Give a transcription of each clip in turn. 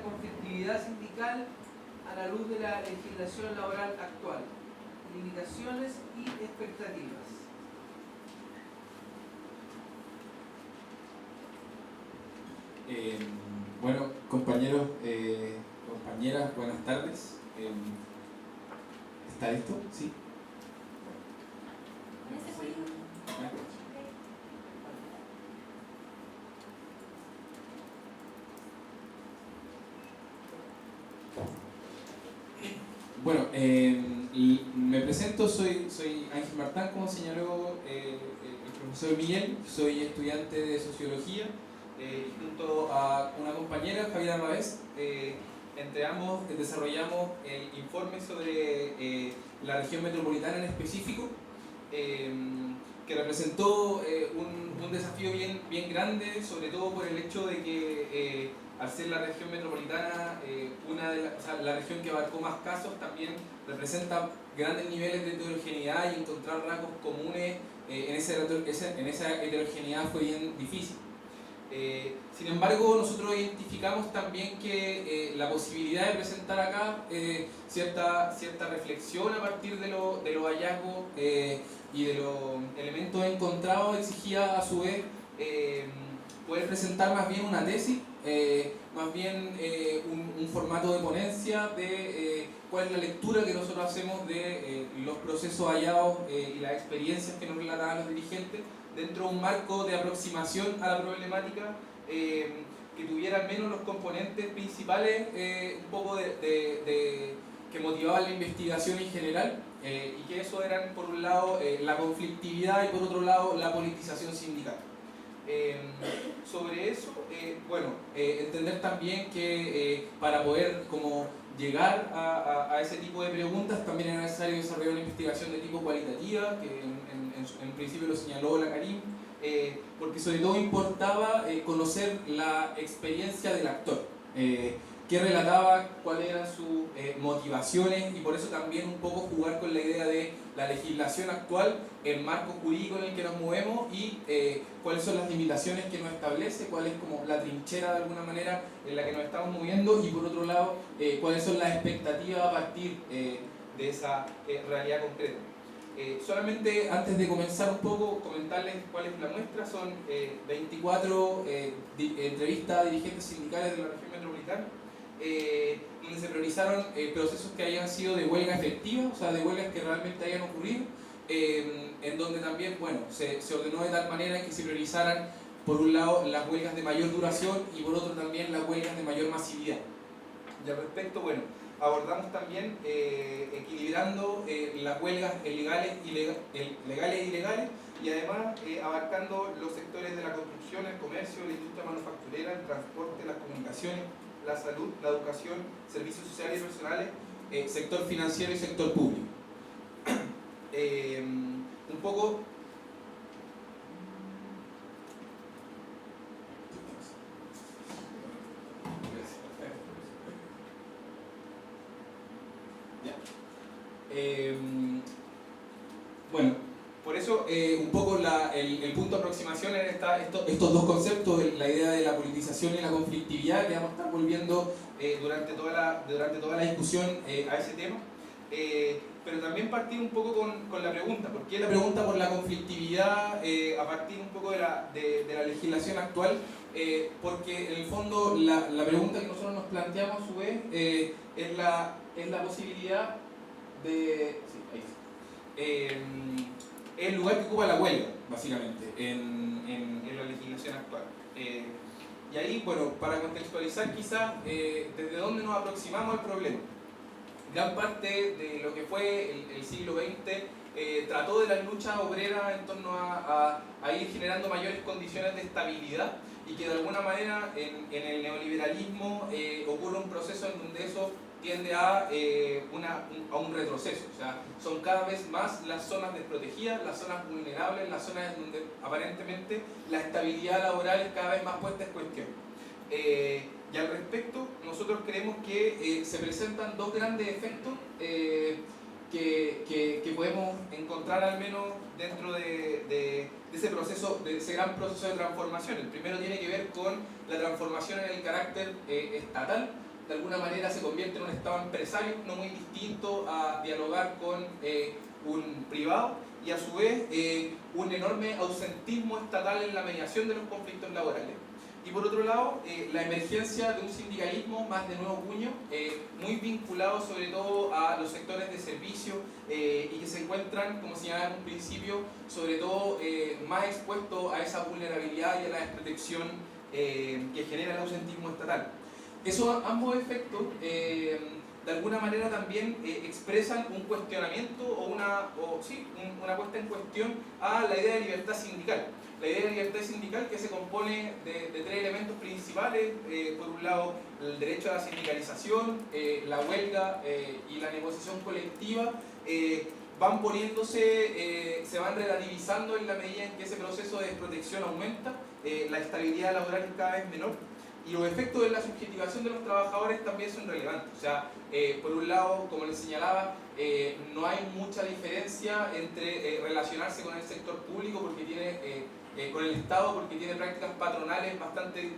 la conflictividad sindical a la luz de la legislación laboral actual, limitaciones y expectativas. Bueno, compañeros, compañeras, buenas tardes. ¿Está listo? ¿Sí? Bueno, me presento, soy Ángel Martán, como señaló el profesor Miguel, soy estudiante de Sociología y junto a una compañera, Javiera Ravés, entre ambos desarrollamos el informe sobre la región metropolitana en específico, que representó un desafío bien grande, sobre todo por el hecho de que al ser la región metropolitana, la región que abarcó más casos, también representa grandes niveles de heterogeneidad, y encontrar rasgos comunes en esa heterogeneidad fue bien difícil. Sin embargo, nosotros identificamos también que la posibilidad de presentar acá cierta reflexión a partir de los hallazgos y de los elementos encontrados exigía a su vez poder presentar más bien una tesis, más bien un formato de ponencia de cuál es la lectura que nosotros hacemos de los procesos hallados y las experiencias que nos relataban los dirigentes dentro de un marco de aproximación a la problemática que tuviera al menos los componentes principales un poco que motivaban la investigación en general, y que eso eran por un lado la conflictividad y por otro lado la politización sindical. Sobre eso, entender también que para poder llegar a ese tipo de preguntas también era necesario desarrollar una investigación de tipo cualitativa, que en principio lo señaló la Karim, porque sobre todo importaba conocer la experiencia del actor, qué relataba, cuáles eran sus motivaciones, y por eso también un poco jugar con la idea de la legislación actual, el marco jurídico en el que nos movemos y cuáles son las limitaciones que nos establece, cuál es como la trinchera de alguna manera en la que nos estamos moviendo, y por otro lado cuáles son las expectativas a partir de esa realidad concreta. Solamente antes de comenzar un poco, comentarles cuál es la muestra. Son 24 entrevistas a dirigentes sindicales de la región metropolitana, donde se priorizaron procesos que hayan sido de huelga efectiva, o sea, de huelgas que realmente hayan ocurrido, en donde también se ordenó de tal manera que se priorizaran, por un lado, las huelgas de mayor duración y por otro también las huelgas de mayor masividad. Y al respecto, abordamos también equilibrando las huelgas legales e ilegales, y además abarcando los sectores de la construcción, el comercio, la industria manufacturera, el transporte, las comunicaciones, la salud, la educación, servicios sociales y personales, sector financiero y sector público. Un poco por eso un poco el punto de aproximación en estos dos conceptos, la idea de la politización y la conflictividad, que vamos a estar volviendo durante toda la discusión a ese tema, pero también partir un poco con la pregunta, ¿por qué la pregunta por la conflictividad a partir un poco de la legislación actual? Porque en el fondo la pregunta que nosotros nos planteamos a su vez es la posibilidad de... el lugar que ocupa la huelga, básicamente, en la legislación actual. Y ahí, para contextualizar quizás desde dónde nos aproximamos al problema. Gran parte de lo que fue el siglo XX trató de las luchas obreras en torno a ir generando mayores condiciones de estabilidad, y que de alguna manera en el neoliberalismo ocurre un proceso en donde eso tiende a un retroceso. O sea, son cada vez más las zonas desprotegidas, las zonas vulnerables, las zonas en donde aparentemente la estabilidad laboral es cada vez más puesta en cuestión. Y al respecto, nosotros creemos que se presentan dos grandes efectos que podemos encontrar al menos dentro de ese gran proceso de transformación. El primero tiene que ver con la transformación en el carácter estatal, de alguna manera se convierte en un Estado empresario, no muy distinto a dialogar con un privado, y a su vez un enorme ausentismo estatal en la mediación de los conflictos laborales. Y por otro lado, la emergencia de un sindicalismo más de nuevo cuño, muy vinculado sobre todo a los sectores de servicio y que se encuentran, como señalaba en un principio, sobre todo más expuestos a esa vulnerabilidad y a la desprotección que genera el ausentismo estatal. Esos ambos efectos de alguna manera también expresan un cuestionamiento o una puesta en cuestión a la idea de libertad sindical. La idea de libertad sindical que se compone de tres elementos principales, por un lado el derecho a la sindicalización, la huelga y la negociación colectiva, van poniéndose, se van relativizando en la medida en que ese proceso de desprotección aumenta, la estabilidad laboral es cada vez menor, y los efectos de la subjetivación de los trabajadores también son relevantes. O sea, por un lado, como les señalaba, no hay mucha diferencia entre relacionarse con el sector público porque tiene, con el Estado, porque tiene prácticas patronales bastante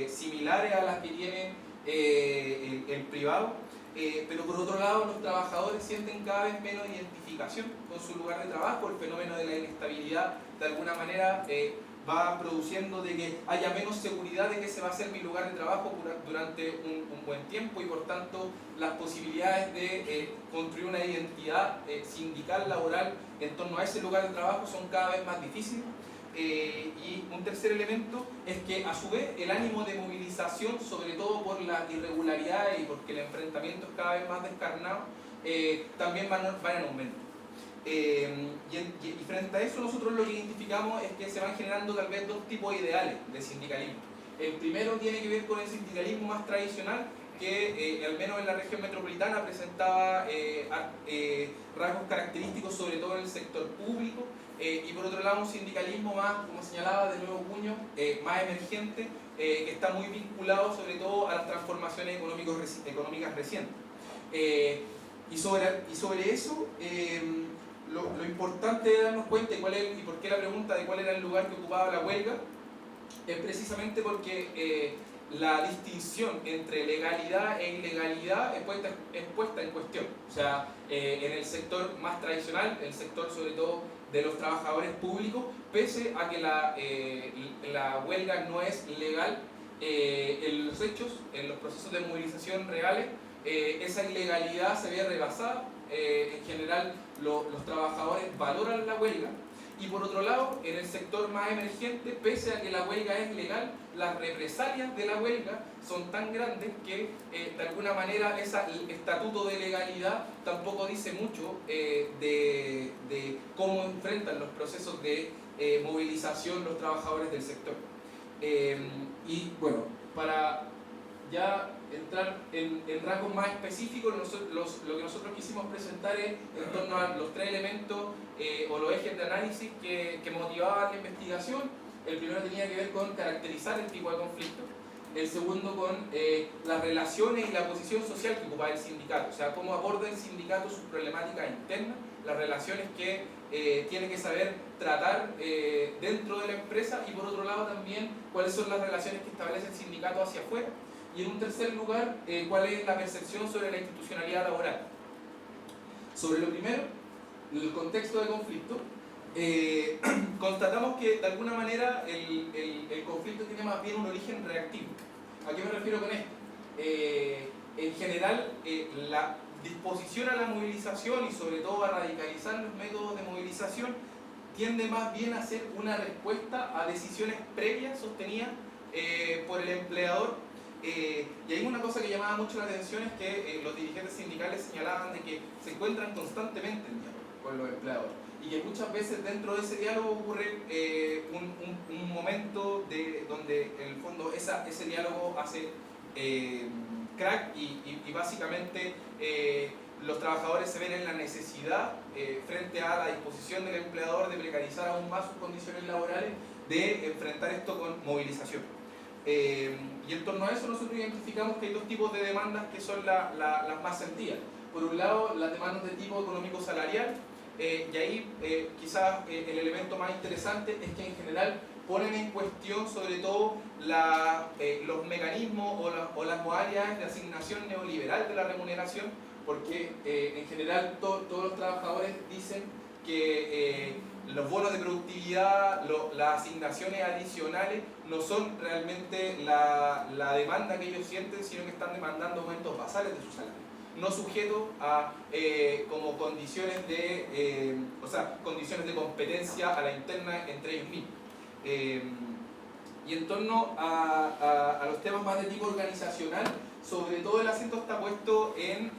similares a las que tiene el privado. Pero por otro lado, los trabajadores sienten cada vez menos identificación con su lugar de trabajo. El fenómeno de la inestabilidad de alguna manera va produciendo de que haya menos seguridad de que ese va a ser mi lugar de trabajo durante un buen tiempo, y por tanto las posibilidades de construir una identidad sindical, laboral en torno a ese lugar de trabajo son cada vez más difíciles. Y un tercer elemento es que a su vez el ánimo de movilización, sobre todo por la irregularidad y porque el enfrentamiento es cada vez más descarnado, también van en aumento. Y frente a eso nosotros lo que identificamos es que se van generando tal vez dos tipos ideales de sindicalismo. El primero tiene que ver con el sindicalismo más tradicional, que al menos en la región metropolitana presentaba rasgos característicos sobre todo en el sector público, y por otro lado un sindicalismo más, como señalaba, de nuevo cuño, más emergente, que está muy vinculado sobre todo a las transformaciones económicas recientes. Y sobre eso, lo importante de darnos cuenta y por qué la pregunta de cuál era el lugar que ocupaba la huelga es precisamente porque la distinción entre legalidad e ilegalidad es puesta en cuestión. O sea, en el sector más tradicional, el sector sobre todo de los trabajadores públicos, pese a que la huelga no es legal, en los hechos, en los procesos de movilización reales, esa ilegalidad se ve rebasada. En general los trabajadores valoran la huelga, y por otro lado, en el sector más emergente, pese a que la huelga es legal, las represalias de la huelga son tan grandes que de alguna manera ese estatuto de legalidad tampoco dice mucho de cómo enfrentan los procesos de movilización los trabajadores del sector. Y bueno, para ya entrar en rasgos más específicos, lo que nosotros quisimos presentar es en torno a los tres elementos o los ejes de análisis que motivaban la investigación. El primero tenía que ver con caracterizar el tipo de conflicto, el segundo con las relaciones y la posición social que ocupaba el sindicato, o sea, cómo aborda el sindicato sus problemáticas internas, las relaciones que tiene que saber tratar dentro de la empresa, y por otro lado también cuáles son las relaciones que establece el sindicato hacia afuera. Y en un tercer lugar, cuál es la percepción sobre la institucionalidad laboral. Sobre lo primero, el contexto de conflicto, constatamos que de alguna manera el conflicto tiene más bien un origen reactivo. ¿A qué me refiero con esto? En general, la disposición a la movilización y sobre todo a radicalizar los métodos de movilización tiende más bien a ser una respuesta a decisiones previas sostenidas por el empleador. Y hay una cosa que llamaba mucho la atención, es que los dirigentes sindicales señalaban de que se encuentran constantemente en diálogo con los empleadores, y que muchas veces dentro de ese diálogo ocurre un momento donde en el fondo ese diálogo hace crack, y básicamente los trabajadores se ven en la necesidad, frente a la disposición del empleador de precarizar aún más sus condiciones laborales, de enfrentar esto con movilización. Y en torno a eso nosotros identificamos que hay dos tipos de demandas que son las más sentidas. Por un lado, las demandas de tipo económico-salarial, y ahí quizás el elemento más interesante es que en general ponen en cuestión sobre todo los mecanismos o las modalidades de asignación neoliberal de la remuneración, porque en general todos los trabajadores dicen que los bonos de productividad, las asignaciones adicionales no son realmente la demanda que ellos sienten, sino que están demandando aumentos basales de su salario, no sujetos a como condiciones condiciones de competencia a la interna entre ellos mismos. Y en torno a los temas más de tipo organizacional, sobre todo el acento está puesto en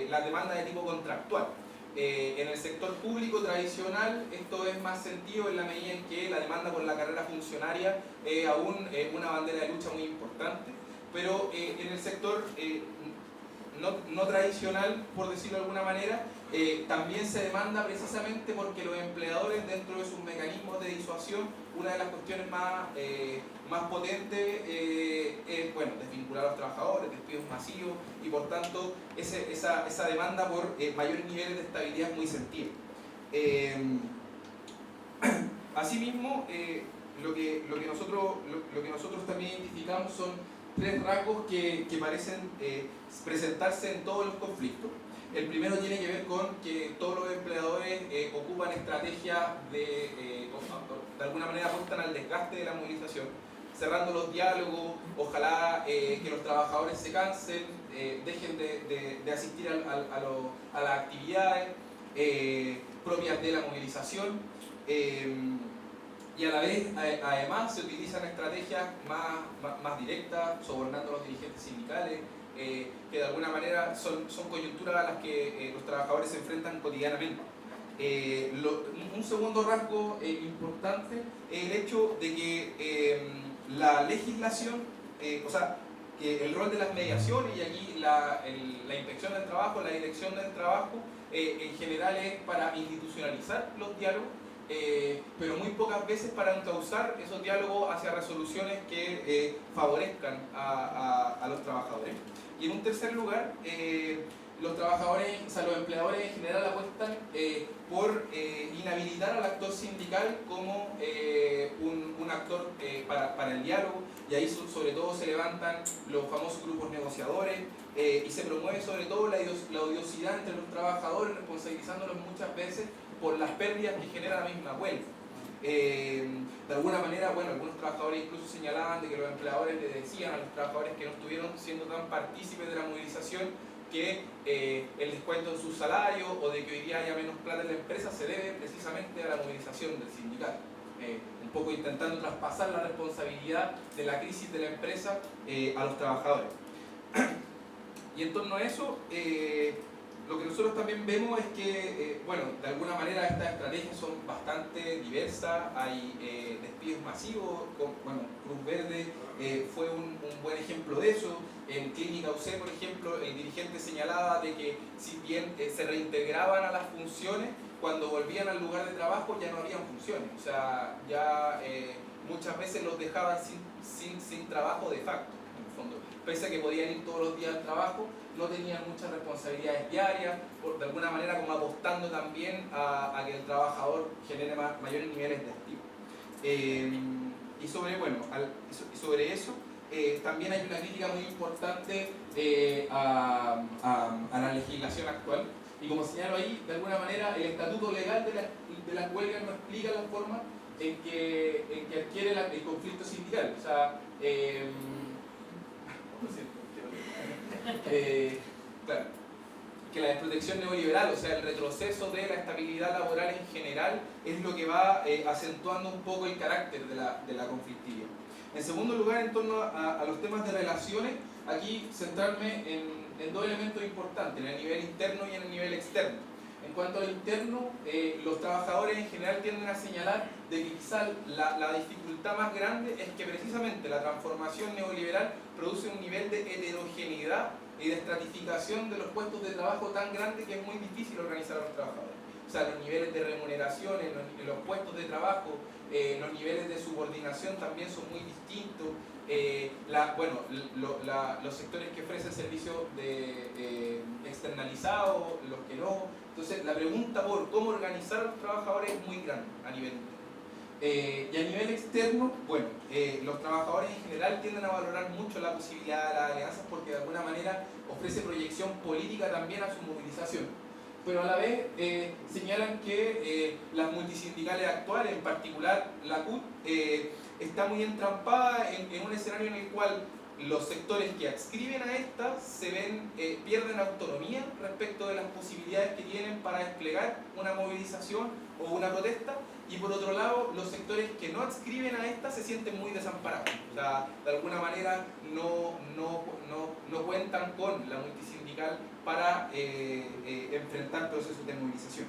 la demanda de tipo contractual. En el sector público tradicional esto es más sentido en la medida en que la demanda por la carrera funcionaria es aún una bandera de lucha muy importante, pero en el sector no tradicional, por decirlo de alguna manera, también se demanda precisamente porque los empleadores, dentro de sus mecanismos de disuasión, una de las cuestiones más potentes es desvincular a los trabajadores, despidos masivos, y por tanto esa demanda por mayores niveles de estabilidad es muy sentida. Asimismo, lo que nosotros también identificamos son tres rasgos que parecen presentarse en todos los conflictos. El primero tiene que ver con que todos los empleadores ocupan estrategias de alguna manera apuntan al desgaste de la movilización, cerrando los diálogos, ojalá que los trabajadores se cansen, dejen de asistir a las actividades propias de la movilización, y a la vez además se utilizan estrategias más directas, sobornando a los dirigentes sindicales, que de alguna manera son coyunturas a las que los trabajadores se enfrentan cotidianamente. Un segundo rasgo importante es el hecho de que la legislación, que el rol de las mediaciones, y aquí la inspección del trabajo, la dirección del trabajo, en general es para institucionalizar los diálogos, pero muy pocas veces para encauzar esos diálogos hacia resoluciones que favorezcan a los trabajadores. Y en un tercer lugar, los empleadores en general apuestan por inhabilitar al actor sindical como un actor para el diálogo, y ahí sobre todo se levantan los famosos grupos negociadores, y se promueve sobre todo la odiosidad entre los trabajadores, responsabilizándolos muchas veces por las pérdidas que genera la misma huelga. De alguna manera, algunos trabajadores incluso señalaban de que los empleadores le decían a los trabajadores que no estuvieron siendo tan partícipes de la movilización que el descuento en sus salarios o de que hoy día haya menos plata en la empresa se debe precisamente a la movilización del sindicato. Un poco intentando traspasar la responsabilidad de la crisis de la empresa a los trabajadores. Y en torno a eso, lo que nosotros también vemos es que, de alguna manera estas estrategias son bastante diversas. Hay despidos masivos, Cruz Verde fue un buen ejemplo de eso. En Clínica UC, por ejemplo, el dirigente señalaba de que si bien se reintegraban a las funciones, cuando volvían al lugar de trabajo ya no habían funciones. O sea, ya muchas veces los dejaban sin trabajo de facto, en el fondo. Pese a que podían ir todos los días al trabajo, no tenían muchas responsabilidades diarias, de alguna manera como apostando también a que el trabajador genere mayores niveles de activo. Y sobre eso, también hay una crítica muy importante a la legislación actual, y como señalo ahí, de alguna manera el estatuto legal de las huelgas no explica la forma en que adquiere el conflicto sindical. O sea, claro, que la desprotección neoliberal, o sea, el retroceso de la estabilidad laboral en general, es lo que va acentuando un poco el carácter de la conflictividad. En segundo lugar, en torno a los temas de relaciones, aquí centrarme en dos elementos importantes, en el nivel interno y en el nivel externo. En cuanto al interno, los trabajadores en general tienden a señalar de que quizá la dificultad más grande es que precisamente la transformación neoliberal produce un nivel de heterogeneidad y de estratificación de los puestos de trabajo tan grande que es muy difícil organizar a los trabajadores. O sea, los niveles de remuneración en los puestos de trabajo, los niveles de subordinación también son muy distintos. Los sectores que ofrecen servicios externalizados, los que no. Entonces, la pregunta por cómo organizar a los trabajadores es muy grande a nivel interno. Y a nivel externo, bueno, los trabajadores en general tienden a valorar mucho la posibilidad de las alianzas porque de alguna manera ofrece proyección política también a su movilización. Pero a la vez señalan que las multisindicales actuales, en particular la CUT, está muy entrampada en un escenario en el cual los sectores que adscriben a esta pierden autonomía respecto de las posibilidades que tienen para desplegar una movilización o una protesta, y por otro lado los sectores que no adscriben a esta se sienten muy desamparados. O sea, de alguna manera no cuentan con la multisindical para enfrentar procesos de movilización.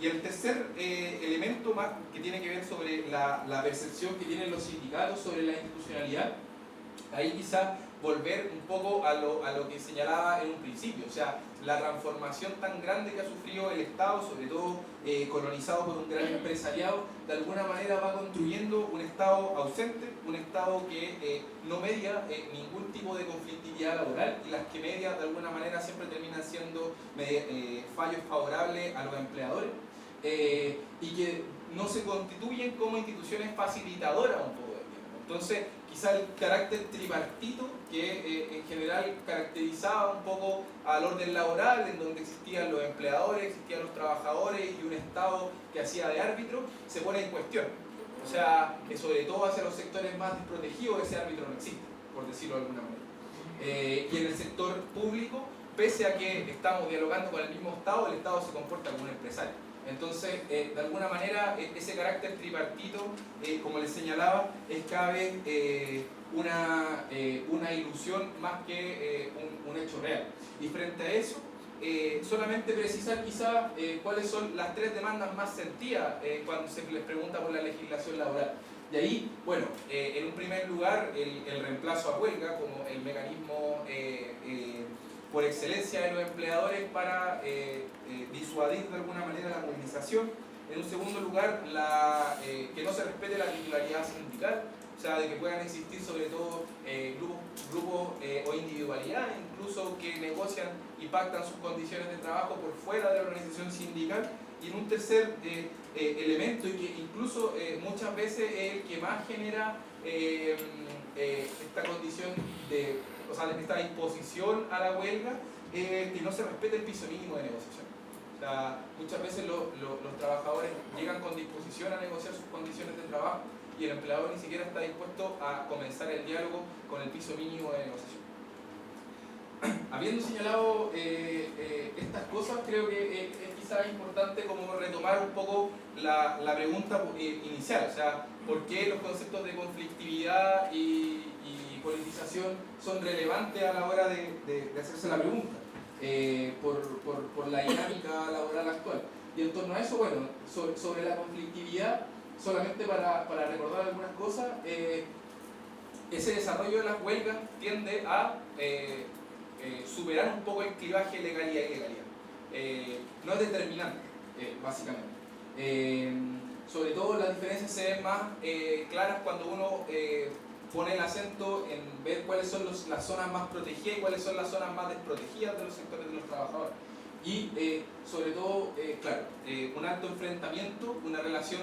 Y el tercer elemento más que tiene que ver sobre la percepción que tienen los sindicatos sobre la institucionalidad, ahí quizá volver un poco a lo que señalaba en un principio, o sea, la transformación tan grande que ha sufrido el Estado, sobre todo colonizado por un gran empresariado, de alguna manera va construyendo un Estado ausente, un Estado que no media ningún tipo de conflictividad laboral, y las que media de alguna manera siempre terminan siendo fallos favorables a los empleadores, y que no se constituyen como instituciones facilitadoras un poco del tiempo. Entonces, quizá el carácter tripartito que en general caracterizaba un poco al orden laboral, en donde existían los empleadores, existían los trabajadores y un Estado que hacía de árbitro, se pone en cuestión. O sea, que sobre todo hacia los sectores más desprotegidos ese árbitro no existe, por decirlo de alguna manera. Y en el sector público, pese a que estamos dialogando con el mismo Estado, el Estado se comporta como un empresario. Entonces, de alguna manera, ese carácter tripartito, como les señalaba, es cada vez una ilusión más que un hecho real. Y frente a eso, solamente precisar quizá cuáles son las tres demandas más sentidas cuando se les pregunta por la legislación laboral. Y ahí, bueno, en un primer lugar, el reemplazo a huelga como el mecanismo por excelencia de los empleadores para disuadir de alguna manera la movilización. En un segundo lugar, que no se respete la titularidad sindical, o sea, de que puedan existir sobre todo grupos o individualidades, incluso que negocian y pactan sus condiciones de trabajo por fuera de la organización sindical. Y en un tercer elemento, y que incluso muchas veces es el que más genera esta condición o sea, esta disposición a la huelga, que no se respete el piso mínimo de negociación. O sea, muchas veces los trabajadores llegan con disposición a negociar sus condiciones de trabajo y el empleador ni siquiera está dispuesto a comenzar el diálogo con el piso mínimo de negociación. Habiendo señalado estas cosas, creo que es quizás importante como retomar un poco la pregunta inicial, o sea, ¿por qué los conceptos de conflictividad y politización son relevantes a la hora de hacerse la pregunta? Por la dinámica laboral actual. Y en torno a eso, bueno, sobre la conflictividad, solamente para recordar algunas cosas, ese desarrollo de las huelgas tiende a superar un poco el clivaje legalidad y legalidad. No es determinante, básicamente. Sobre todo las diferencias se ven más claras cuando uno pone el acento en ver cuáles son las zonas más protegidas y cuáles son las zonas más desprotegidas de los sectores de los trabajadores. Y sobre todo, claro, un alto enfrentamiento, una relación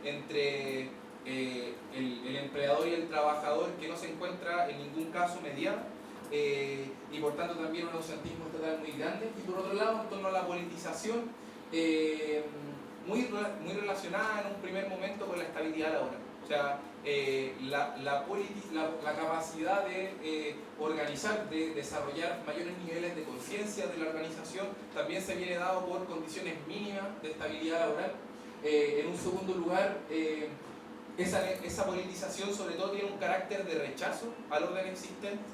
entre el empleador y el trabajador que no se encuentra en ningún caso mediada, y por tanto también un ausentismo estatal muy grande. Y por otro lado, en torno a la politización, muy relacionada en un primer momento con la estabilidad laboral. O sea, la capacidad de organizar, de desarrollar mayores niveles de conciencia de la organización, también se viene dado por condiciones mínimas de estabilidad laboral. En un segundo lugar, esa politización sobre todo tiene un carácter de rechazo al orden existente,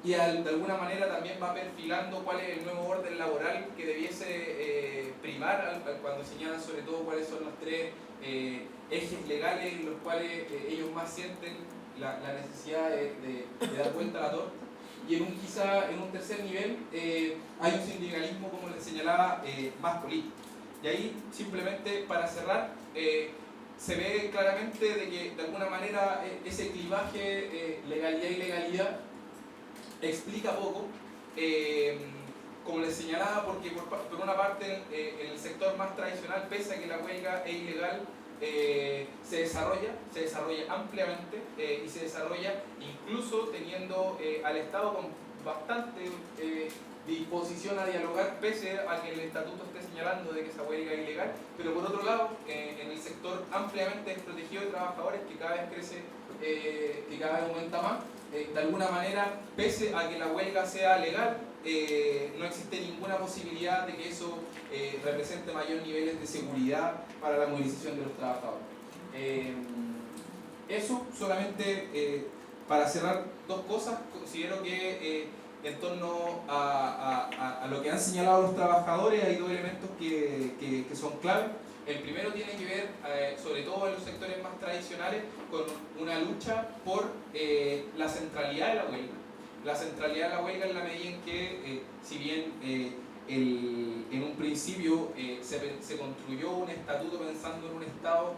y de alguna manera también va perfilando cuál es el nuevo orden laboral que debiese primar, cuando señalan sobre todo cuáles son los tres ejes legales en los cuales ellos más sienten la necesidad de dar vuelta a la torta. Y quizá en un tercer nivel hay un sindicalismo, como les señalaba, más político. Y ahí, simplemente para cerrar, se ve claramente de que de alguna manera ese clivaje legalidad y legalidad explica poco como les señalaba, porque por una parte en el sector más tradicional, pese a que la huelga es ilegal, se desarrolla ampliamente y se desarrolla incluso teniendo al Estado con bastante disposición a dialogar, pese a que el estatuto esté señalando de que esa huelga es ilegal, pero por otro lado, en el sector ampliamente desprotegido de trabajadores, que cada vez crece, que cada vez aumenta más, de alguna manera, pese a que la huelga sea legal, no existe ninguna posibilidad de que eso represente mayores niveles de seguridad para la movilización de los trabajadores. Eso solamente para cerrar dos cosas. Considero que en torno a lo que han señalado los trabajadores hay dos elementos que son clave. El primero tiene que ver, sobre todo en los sectores más tradicionales, con una lucha por la centralidad de la huelga. La centralidad de la huelga en la medida en que, si bien en un principio se construyó un estatuto pensando en un Estado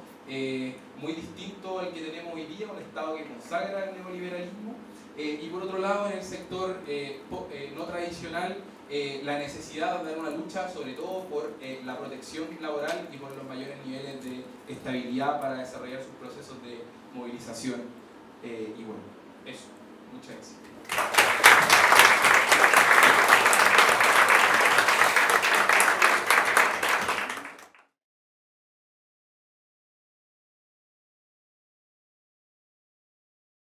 muy distinto al que tenemos hoy día, un Estado que consagra el neoliberalismo, y por otro lado en el sector no tradicional, la necesidad de dar una lucha sobre todo por la protección laboral y por los mayores niveles de estabilidad para desarrollar sus procesos de movilización. Y bueno, eso. Muchas gracias.